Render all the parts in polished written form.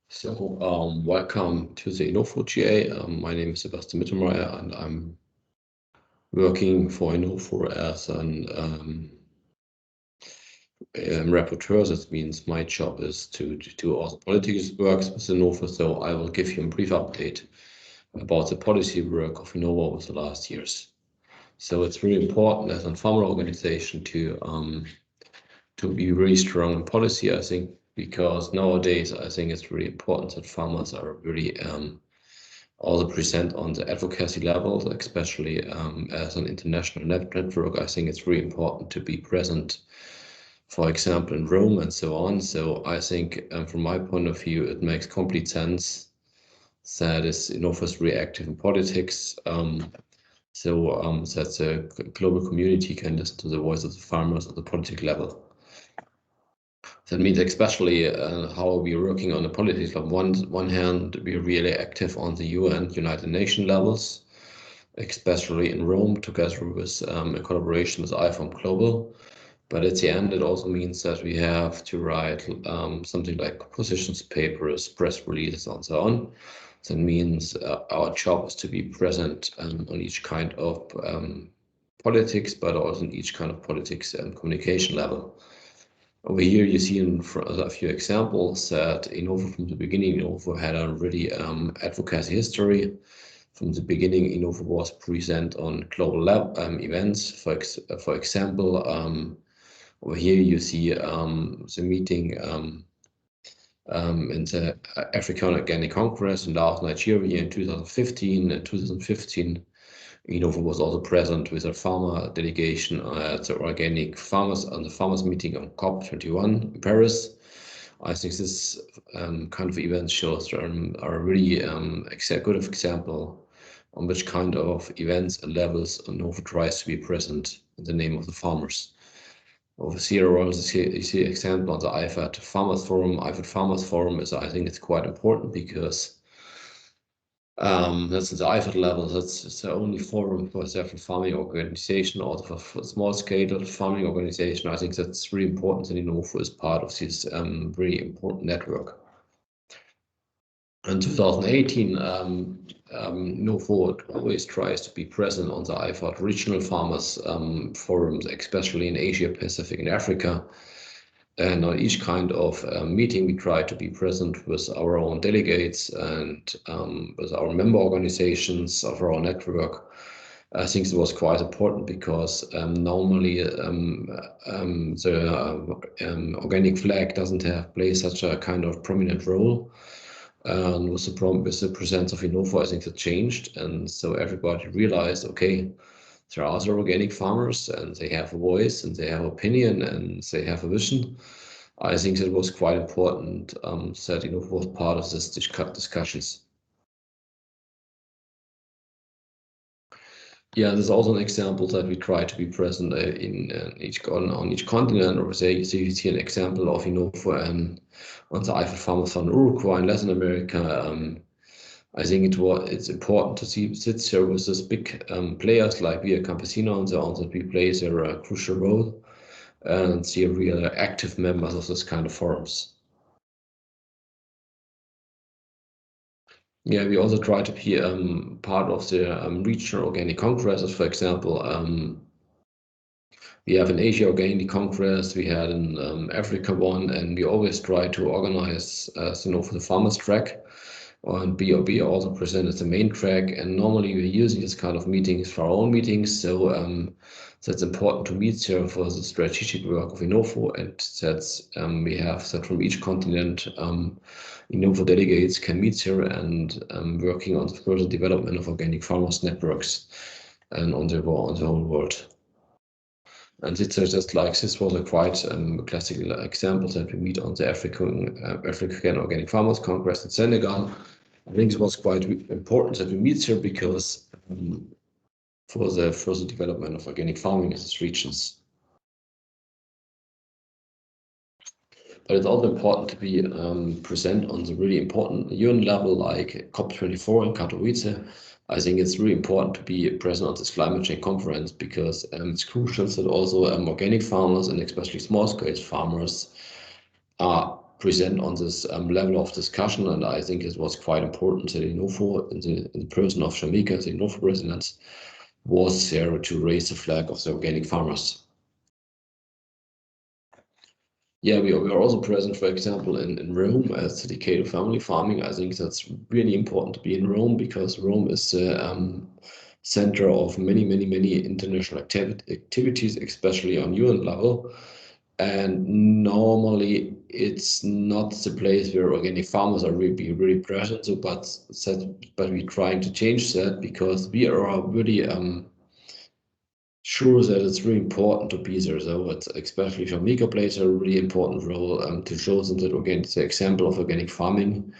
So, welcome to the INOFO GA. My name is Sebastian Mittermeier, and I'm working for INOFO as an rapporteur. That means my job is to do all the politics works with INOFO. So I will give you a brief update about the policy work of INOFO over the last years. So it's really important as a farmer organization to be really strong in policy, I think, because nowadays I think it's really important that farmers are really also present on the advocacy level, especially as an international network. I think it's really important to be present, for example, in Rome and so on. So I think from my point of view, it makes complete sense that is INOFO really active in politics. That the global community can listen to the voice of the farmers at the political level. That means especially how we're working on the politics. On one hand, we're really active on the UN, United Nations levels, especially in Rome, together with in collaboration with IFOM Global. But at the end, it also means that we have to write something like positions papers, press releases, and so on. That means our job is to be present on each kind of politics, but also in each kind of politics and communication level. Over here, you see in a few examples that INOFO from the beginning, INOFO had a really advocacy history. From the beginning, INOFO was present on global events. For example, over here you see the meeting in the African Organic Congress in Laos, Nigeria in 2015. In 2015, INOFO was also present with a farmer delegation at the organic farmers on the farmers meeting on COP21 in Paris. I think this kind of event shows are really a good example on which kind of events and levels INOFO tries to be present in the name of the farmers. Over here, also you see example on the IFAD Farmers Forum. IFAD Farmers Forum is, I think, it's quite important because that's at the IFAD level. That's the only forum for several farming organization, also for small-scale farming organization. I think that's really important, and INOFO is part of this really important network. In 2018, INOFO always tries to be present on the IFAD regional farmers forums, especially in Asia, Pacific, and Africa. And on each kind of meeting, we try to be present with our own delegates and with our member organizations of our network. I think it was quite important because normally the organic flag doesn't play such a kind of prominent role. And with the presence of INOFO, I think that changed. And so everybody realized, okay, there are other organic farmers and they have a voice and they have opinion and they have a vision. I think that was quite important that INOFO was part of this discussions. Yeah, there's also an example that we try to be present on each continent. Or say you see an example of INOFO on the IFAD Farmers Fund Uruguay in Latin America. I think it's important to sit here with these big players like Via Campesino and so on, that we play their crucial role and see real active members of this kind of forums. Yeah, we also try to be part of the regional organic congresses. For example, we have an Asia Organic Congress, we had an Africa one, and we always try to organize, for the farmers track. And BOB also presented the main track, and normally we're using this kind of meetings for our own meetings. So that's important to meet here for the strategic work of INOFO, and that's we have that from each continent. INOFO delegates can meet here and working on the further development of organic farmers networks and on the whole world. And it's just like this was a quite classical example that we meet on the African Organic Farmers Congress in Senegal. I think it was quite important that we meet here because for the further development of organic farming in these regions. But it's also important to be present on the really important UN level like COP24 in Katowice. I think it's really important to be present on this climate change conference because it's crucial that also organic farmers and especially small-scale farmers are present on this level of discussion, and I think it was quite important that INOFO, in the person of Shamika, the INOFO president, was there to raise the flag of the organic farmers. Yeah, we are also present, for example, in Rome as dedicated to family farming. I think that's really important to be in Rome, because Rome is the center of many international activities, especially on UN level. And normally it's not the place where organic farmers are really present. So, but we're trying to change that, because we are really sure that it's really important to be there. So it's especially Jamaica plays a really important role to show them that the example of organic farming,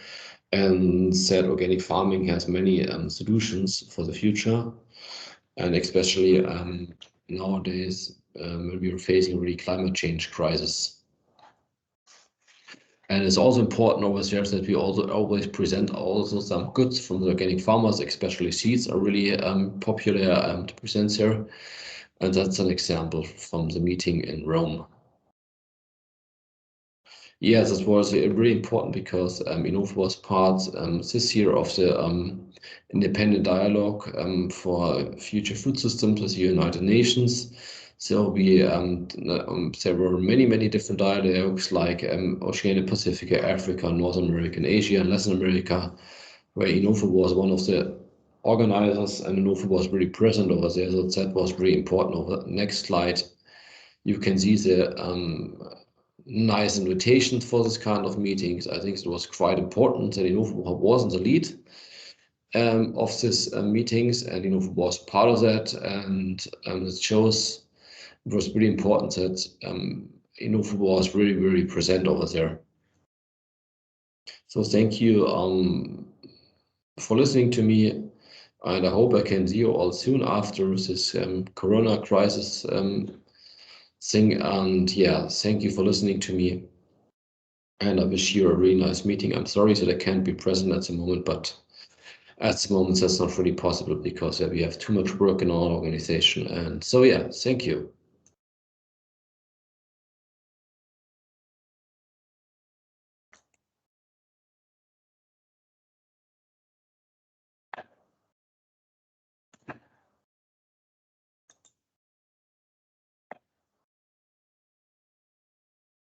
and that organic farming has many solutions for the future, and especially nowadays when we are facing a really climate change crisis. And it's also important over there that we also always present also some goods from the organic farmers, especially seeds are really popular to present here. And that's an example from the meeting in Rome. Yes, it was really important, because INOFO was part this year of the independent dialogue for future food systems with the United Nations. So we there were many different dialogues, like Oceania, Pacific, Africa, North America, and Asia, and Latin America, where INOFO was one of the organizers, and INOFO was really present over there. So that was really important. Over the next slide, you can see the nice invitations for this kind of meetings. I think it was quite important that INOFO was in the lead of these meetings, and INOFO was part of that, and it shows it was really important that INOFO was really present over there. So thank you for listening to me, and I hope I can see you all soon after this Corona crisis thing. And yeah, thank you for listening to me, and I wish you a really nice meeting. I'm sorry that I can't be present at the moment, but at the moment that's not really possible, because we have too much work in our organization. And so yeah, thank you.